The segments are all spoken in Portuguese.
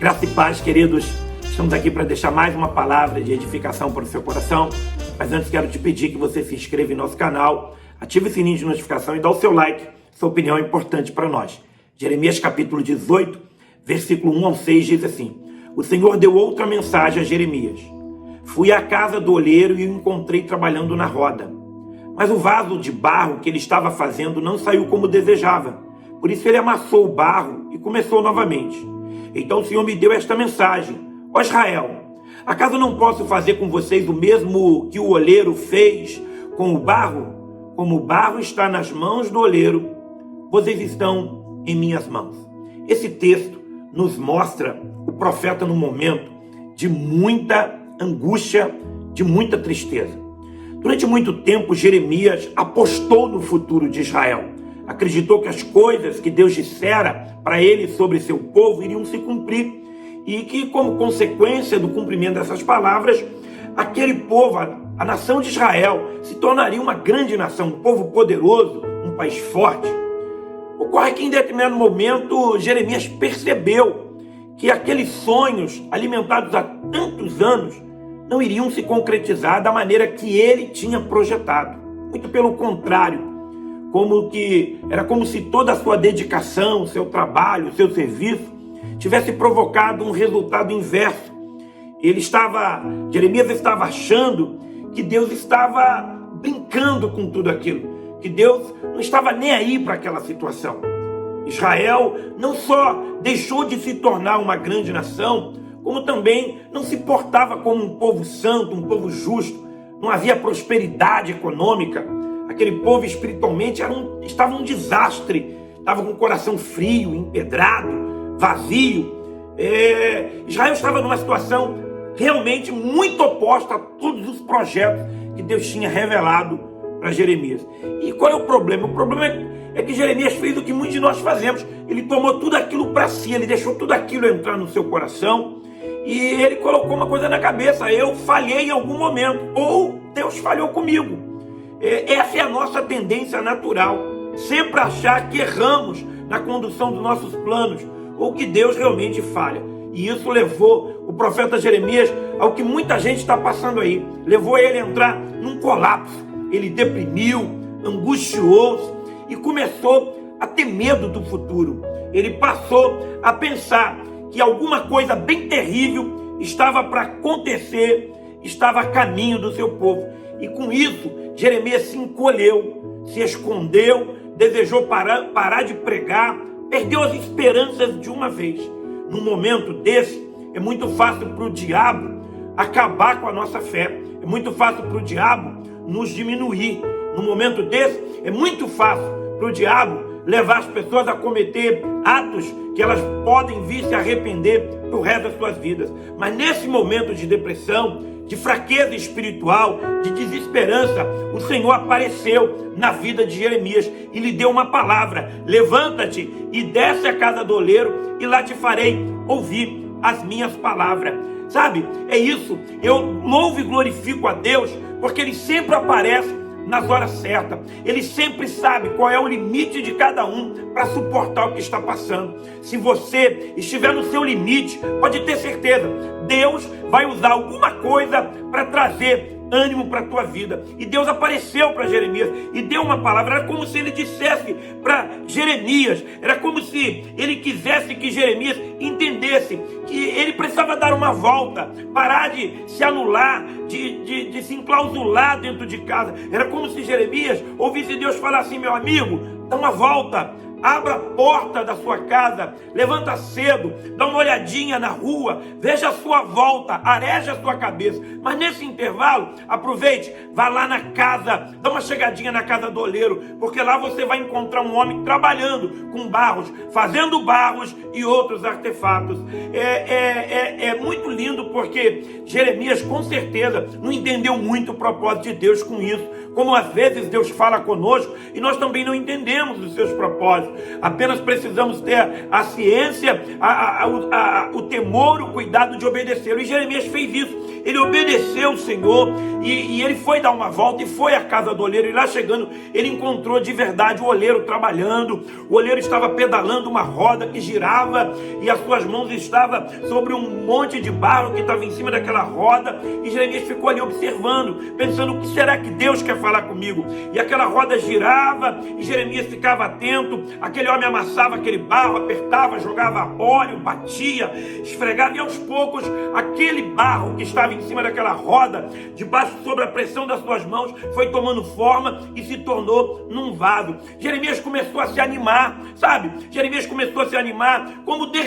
Graça e paz, queridos. Estamos aqui para deixar mais uma palavra de edificação para o seu coração. Mas antes quero te pedir que você se inscreva em nosso canal, ative o sininho de notificação e dá o seu like. Sua opinião é importante para nós. Jeremias capítulo 18, versículo 1 ao 6 diz assim: O Senhor deu outra mensagem a Jeremias. Fui à casa do olheiro e o encontrei trabalhando na roda. Mas o vaso de barro que ele estava fazendo não saiu como desejava. Por isso ele amassou o barro e começou novamente. Então o Senhor me deu esta mensagem: Ó Israel, acaso não posso fazer com vocês o mesmo que o olheiro fez com o barro? Como o barro está nas mãos do olheiro, vocês estão em minhas mãos. Esse texto nos mostra o profeta num momento de muita angústia, de muita tristeza. Durante muito tempo, Jeremias apostou no futuro de Israel. Acreditou que as coisas que Deus dissera para ele sobre seu povo iriam se cumprir e que, como consequência do cumprimento dessas palavras, aquele povo, a nação de Israel, se tornaria uma grande nação, um povo poderoso, um país forte. Ocorre que em determinado momento Jeremias percebeu que aqueles sonhos alimentados há tantos anos não iriam se concretizar da maneira que ele tinha projetado. Muito pelo contrário, era como se toda a sua dedicação, seu trabalho, seu serviço tivesse provocado um resultado inverso. Jeremias estava achando que Deus estava brincando com tudo aquilo, que Deus não estava nem aí para aquela situação. Israel não só deixou de se tornar uma grande nação, como também não se portava como um povo santo, um povo justo. Não havia prosperidade econômica. Aquele povo espiritualmente estava um desastre, estava com o coração frio, empedrado, vazio. Israel estava numa situação realmente muito oposta a todos os projetos que Deus tinha revelado para Jeremias. E qual é o problema? O problema é que Jeremias fez o que muitos de nós fazemos. Ele tomou tudo aquilo para si, ele deixou tudo aquilo entrar no seu coração e ele colocou uma coisa na cabeça: eu falhei em algum momento, ou Deus falhou comigo. Essa é a nossa tendência natural, sempre achar que erramos na condução dos nossos planos, ou que Deus realmente falha. E isso levou o profeta Jeremias ao que muita gente está passando aí. Levou ele a entrar num colapso. Ele deprimiu, angustiou-se e começou a ter medo do futuro. Ele passou a pensar que alguma coisa bem terrível estava para acontecer, estava a caminho do seu povo. E com isso, Jeremias se encolheu, se escondeu, desejou parar de pregar, perdeu as esperanças de uma vez. Num momento desse, é muito fácil para o diabo acabar com a nossa fé. É muito fácil para o diabo nos diminuir. Num momento desse, é muito fácil para o diabo levar as pessoas a cometer atos que elas podem vir se arrepender pro resto das suas vidas. Mas nesse momento de depressão, de fraqueza espiritual, de desesperança, o Senhor apareceu na vida de Jeremias e lhe deu uma palavra: levanta-te e desce à casa do oleiro e lá te farei ouvir as minhas palavras. Sabe, é isso. Eu louvo e glorifico a Deus porque Ele sempre aparece nas horas certas. Ele sempre sabe qual é o limite de cada um para suportar o que está passando. Se você estiver no seu limite, pode ter certeza, Deus vai usar alguma coisa para trazer ânimo para a tua vida. E Deus apareceu para Jeremias e deu uma palavra. Era como se ele dissesse para Jeremias, era como se ele quisesse que Jeremias entendesse que ele precisava dar uma volta, parar de se anular, de se enclausular dentro de casa. Era como se Jeremias ouvisse Deus falar assim: meu amigo, dá uma volta, abra a porta da sua casa, levanta cedo, dá uma olhadinha na rua, veja a sua volta, areja a sua cabeça. Mas nesse intervalo, aproveite, vá lá na casa, dá uma chegadinha na casa do oleiro, porque lá você vai encontrar um homem trabalhando com barros, fazendo barros e outros artefatos. É muito lindo, porque Jeremias com certeza não entendeu muito o propósito de Deus com isso. como às vezes Deus fala conosco e nós também não entendemos os seus propósitos. Apenas precisamos ter a ciência, o temor, o cuidado de obedecê-lo. E Jeremias fez isso. Ele obedeceu o Senhor e ele foi dar uma volta e foi à casa do oleiro. E lá chegando, ele encontrou de verdade o oleiro trabalhando. O oleiro estava pedalando uma roda que girava e as suas mãos estavam sobre um monte de barro que estava em cima daquela roda. E Jeremias ficou ali observando, pensando: o que será que Deus quer falar comigo? E aquela roda girava e Jeremias ficava atento. Aquele homem amassava aquele barro, apertava, jogava óleo, batia, esfregava, e aos poucos aquele barro que estava em cima daquela roda, debaixo, sob a pressão das suas mãos, foi tomando forma e se tornou num vaso. Jeremias começou a se animar, sabe? Jeremias começou a se animar, quando de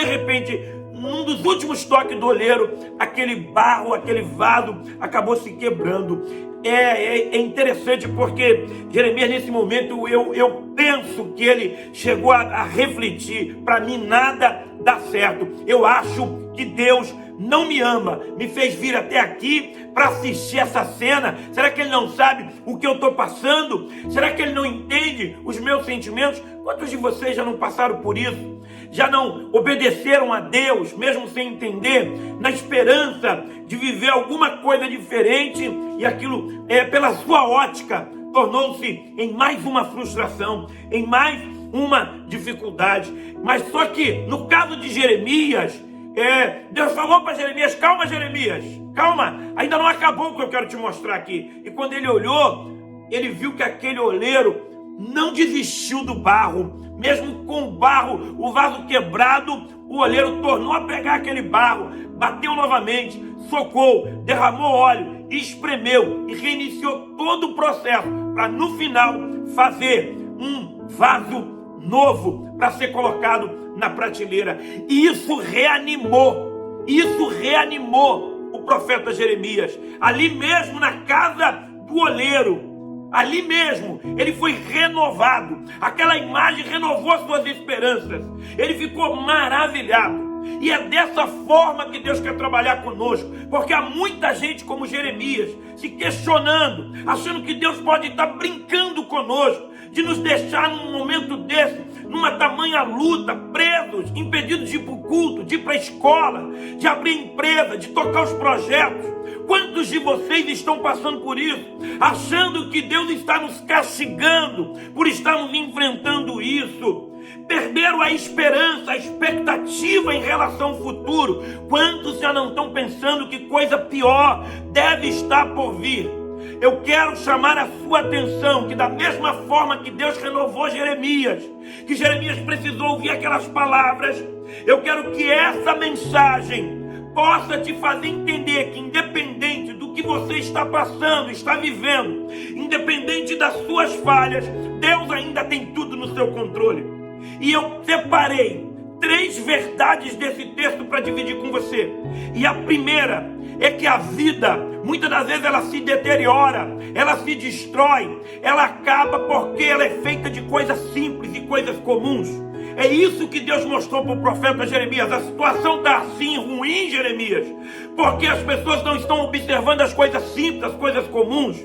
repente, num dos últimos toques do oleiro, aquele barro, aquele vaso acabou se quebrando. É interessante porque Jeremias, nesse momento, eu penso que ele chegou a refletir: para mim nada dá certo, eu acho que Deus não me ama, me fez vir até aqui para assistir essa cena. Será que ele não sabe o que eu estou passando? Será que ele não entende os meus sentimentos? Quantos de vocês já não passaram por isso? Já não obedeceram a Deus, mesmo sem entender, na esperança de viver alguma coisa diferente, e aquilo, pela sua ótica, tornou-se em mais uma frustração, em mais uma dificuldade. Mas só que, no caso de Jeremias, Deus falou para Jeremias: calma, Jeremias, calma, ainda não acabou o que eu quero te mostrar aqui. E quando ele olhou, ele viu que aquele oleiro não desistiu do barro. Mesmo com o barro, o vaso quebrado, o oleiro tornou a pegar aquele barro, bateu novamente, socou, derramou óleo, espremeu e reiniciou todo o processo para no final fazer um vaso novo para ser colocado na prateleira. E isso reanimou o profeta Jeremias, ali mesmo na casa do oleiro. Ali mesmo, ele foi renovado. Aquela imagem renovou suas esperanças. Ele ficou maravilhado. E é dessa forma que Deus quer trabalhar conosco. Porque há muita gente como Jeremias se questionando, achando que Deus pode estar brincando conosco, de nos deixar num momento desse, numa tamanha luta, presos, impedidos de ir para o culto, de ir para a escola, de abrir empresa, de tocar os projetos. Quantos de vocês estão passando por isso, achando que Deus está nos castigando por estarmos enfrentando isso? Perderam a esperança, a expectativa em relação ao futuro. Quantos já não estão pensando que coisa pior deve estar por vir? Eu quero chamar a sua atenção que, da mesma forma que Deus renovou Jeremias, que Jeremias precisou ouvir aquelas palavras, eu quero que essa mensagem possa te fazer entender que, independente do que você está passando, está vivendo, independente das suas falhas, Deus ainda tem tudo no seu controle. E eu separei 3 verdades desse texto para dividir com você. E a primeira é que a vida, muitas das vezes, ela se deteriora, ela se destrói, ela acaba porque ela é feita de coisas simples e coisas comuns. É isso que Deus mostrou para o profeta Jeremias. A situação está assim ruim, Jeremias, porque as pessoas não estão observando as coisas simples, as coisas comuns.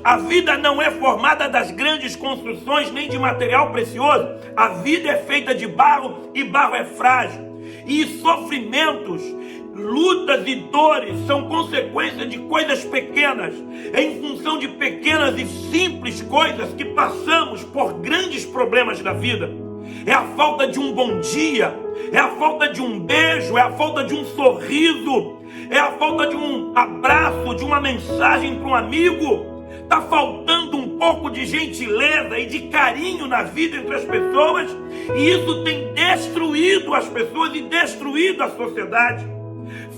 A vida não é formada das grandes construções, nem de material precioso. A vida é feita de barro e barro é frágil. E sofrimentos, lutas e dores são consequência de coisas pequenas. É em função de pequenas e simples coisas que passamos por grandes problemas da vida. É a falta de um bom dia, é a falta de um beijo, é a falta de um sorriso, é a falta de um abraço, de uma mensagem para um amigo. Está faltando um pouco de gentileza e de carinho na vida entre as pessoas, e isso tem destruído as pessoas e destruído a sociedade.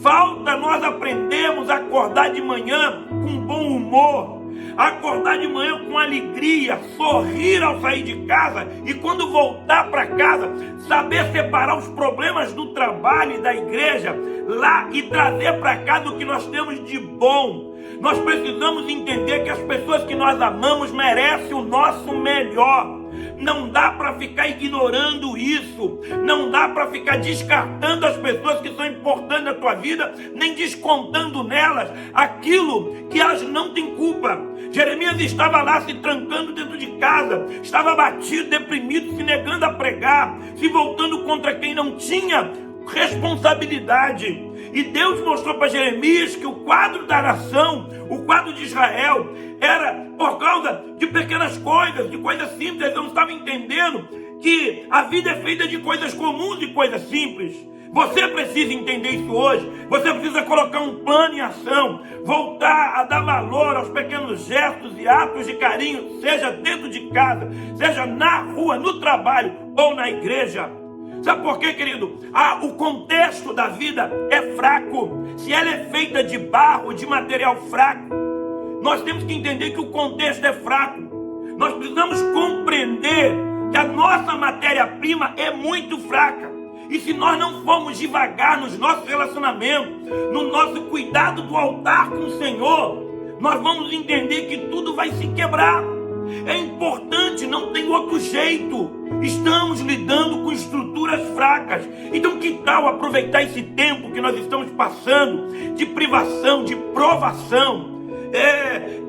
Falta nós aprendermos a acordar de manhã com bom humor, acordar de manhã com alegria, sorrir ao sair de casa, e quando voltar para casa, saber separar os problemas do trabalho e da igreja lá e trazer para casa o que nós temos de bom. Nós precisamos entender que as pessoas que nós amamos merecem o nosso melhor. Não dá para ficar ignorando isso. Não dá para ficar descartando as pessoas que são importantes na tua vida, nem descontando nelas aquilo que elas não têm culpa. Jeremias estava lá se trancando dentro de casa, estava abatido, deprimido, se negando a pregar, se voltando contra quem não tinha responsabilidade. E Deus mostrou para Jeremias que o quadro da nação, o quadro de Israel, era por causa de pequenas coisas, de coisas simples. Eles não estavam entendendo que a vida é feita de coisas comuns e coisas simples. Você precisa entender isso hoje. Você precisa colocar um plano em ação, voltar a dar valor aos pequenos gestos e atos de carinho, seja dentro de casa, seja na rua, no trabalho ou na igreja. Sabe por quê, querido? O contexto da vida é fraco. Se ela é feita de barro, de material fraco, nós temos que entender que o contexto é fraco. Nós precisamos compreender que a nossa matéria-prima é muito fraca. E se nós não formos devagar nos nossos relacionamentos, no nosso cuidado do altar com o Senhor, nós vamos entender que tudo vai se quebrar. É importante, não tem outro jeito. Estamos lidando com estruturas fracas. Então que tal aproveitar esse tempo que nós estamos passando de privação, de provação?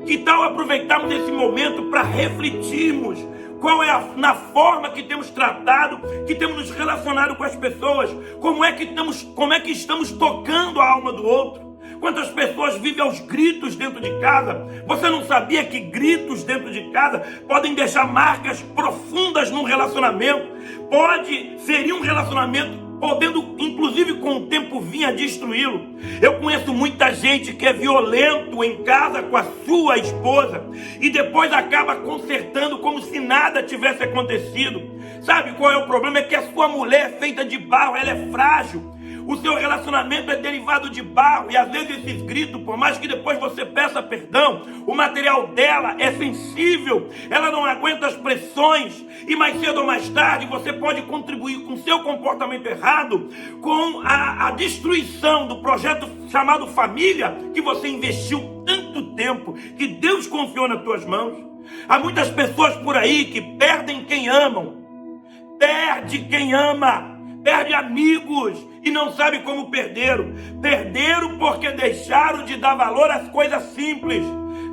Que tal aproveitarmos esse momento para refletirmos qual é na forma que temos tratado, que temos nos relacionado com as pessoas, como é que estamos tocando a alma do outro. Quantas pessoas vivem aos gritos dentro de casa? Você não sabia que gritos dentro de casa podem deixar marcas profundas num relacionamento? Pode ferir um relacionamento, podendo, inclusive, com o tempo vir a destruí-lo. Eu conheço muita gente que é violento em casa com a sua esposa e depois acaba consertando como se nada tivesse acontecido. Sabe qual é o problema? É que a sua mulher é feita de barro, ela é frágil. O seu relacionamento é derivado de barro e às vezes esses gritos, por mais que depois você peça perdão, o material dela é sensível, ela não aguenta as pressões e mais cedo ou mais tarde você pode contribuir com o seu comportamento errado, com a destruição do projeto chamado família que você investiu tanto tempo, que Deus confiou nas tuas mãos. Há muitas pessoas por aí que perdem quem amam, perde quem ama, perde amigos e não sabe como perderam. Perderam porque deixaram de dar valor às coisas simples,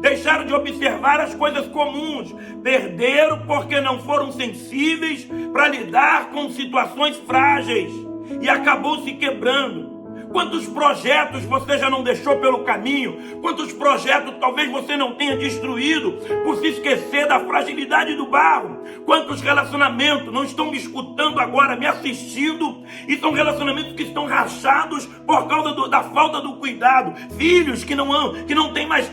deixaram de observar as coisas comuns. Perderam porque não foram sensíveis para lidar com situações frágeis e acabou se quebrando. Quantos projetos você já não deixou pelo caminho? Quantos projetos talvez você não tenha destruído por se esquecer da fragilidade do barro? Quantos relacionamentos não estão me escutando agora, me assistindo, e são relacionamentos que estão rachados por causa da falta do cuidado? Filhos que não têm mais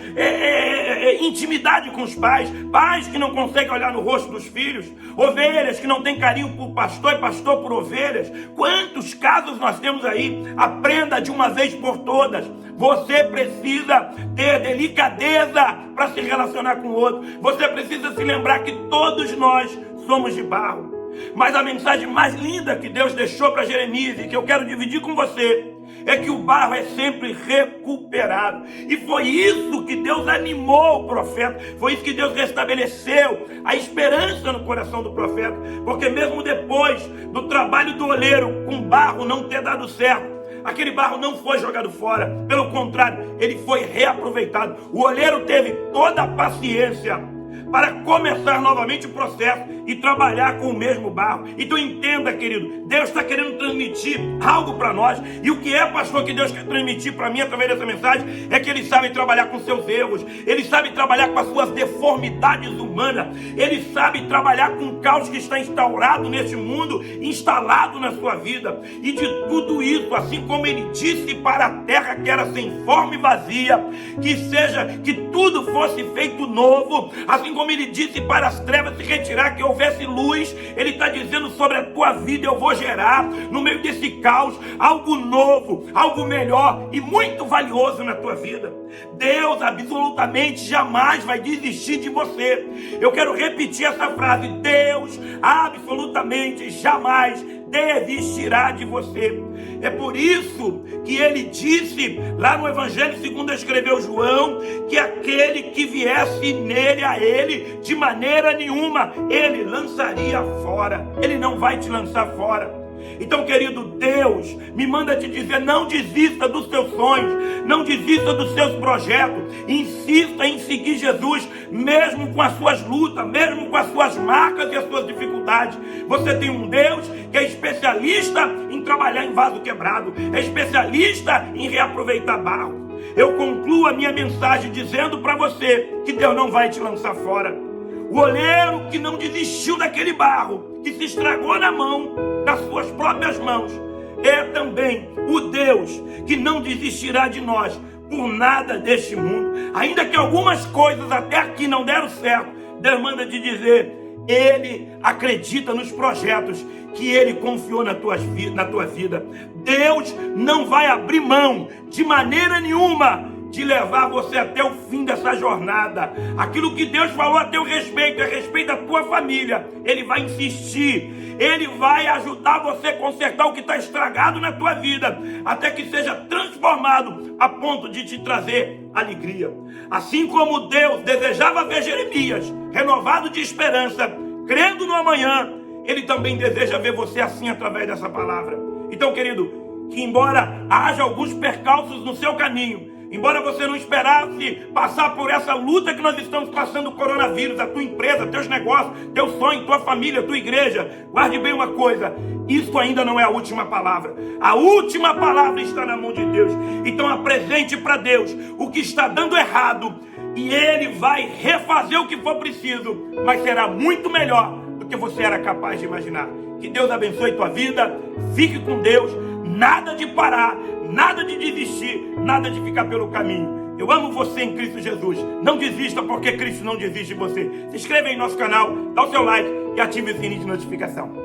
intimidade com os pais, pais que não conseguem olhar no rosto dos filhos, ovelhas que não têm carinho por pastor e pastor por ovelhas. Quantos casos nós temos aí? Aprenda de uma vez por todas. Você precisa ter delicadeza para se relacionar com o outro. Você precisa se lembrar que todos nós somos de barro. Mas a mensagem mais linda que Deus deixou para Jeremias e que eu quero dividir com você é que o barro é sempre recuperado. E foi isso que Deus animou o profeta. Foi isso que Deus restabeleceu a esperança no coração do profeta. Porque mesmo depois do trabalho do oleiro com barro não ter dado certo, aquele barro não foi jogado fora. Pelo contrário, ele foi reaproveitado. O oleiro teve toda a paciência para começar novamente o processo e trabalhar com o mesmo barro. Então entenda, querido, Deus está querendo transmitir algo para nós. E o que é, pastor, que Deus quer transmitir para mim através dessa mensagem é que Ele sabe trabalhar com seus erros, Ele sabe trabalhar com as suas deformidades humanas, Ele sabe trabalhar com o caos que está instaurado neste mundo, instalado na sua vida. E de tudo isso, assim como Ele disse para a terra que era sem forma e vazia, que tudo fosse feito novo, assim como Ele disse para as trevas se retirar, que houvesse luz, Ele está dizendo sobre a tua vida: eu vou gerar no meio desse caos algo novo, algo melhor e muito valioso na tua vida. Deus absolutamente jamais vai desistir de você. Eu quero repetir essa frase: Deus absolutamente jamais desistirá de você. É por isso que ele disse lá no Evangelho segundo escreveu João, que aquele que viesse nele a ele, de maneira nenhuma, ele lançaria fora. Ele não vai te lançar fora. Então, querido, Deus me manda te dizer, não desista dos seus sonhos, não desista dos seus projetos, insista em seguir Jesus, mesmo com as suas lutas, mesmo com as suas marcas e as suas dificuldades. Você tem um Deus que é especialista em trabalhar em vaso quebrado, é especialista em reaproveitar barro. Eu concluo a minha mensagem dizendo para você que Deus não vai te lançar fora. O oleiro que não desistiu daquele barro, que se estragou na mão, nas suas próprias mãos, é também o Deus que não desistirá de nós por nada deste mundo. Ainda que algumas coisas até aqui não deram certo, Deus manda te dizer, Ele acredita nos projetos que Ele confiou na tua vida. Deus não vai abrir mão de maneira nenhuma de levar você até o fim dessa jornada. Aquilo que Deus falou a teu respeito, a respeito da tua família, Ele vai insistir. Ele vai ajudar você a consertar o que está estragado na tua vida, até que seja transformado a ponto de te trazer alegria. Assim como Deus desejava ver Jeremias renovado de esperança, crendo no amanhã, Ele também deseja ver você assim através dessa palavra. Então, querido, que embora haja alguns percalços no seu caminho, embora você não esperasse passar por essa luta que nós estamos passando, o coronavírus, a tua empresa, teus negócios, teu sonho, tua família, tua igreja, guarde bem uma coisa, isso ainda não é a última palavra. A última palavra está na mão de Deus. Então apresente para Deus o que está dando errado e Ele vai refazer o que for preciso, mas será muito melhor do que você era capaz de imaginar. Que Deus abençoe tua vida, fique com Deus, nada de parar, nada de desistir, nada de ficar pelo caminho. Eu amo você em Cristo Jesus. Não desista, porque Cristo não desiste de você. Se inscreva em nosso canal, dá o seu like e ative o sininho de notificação.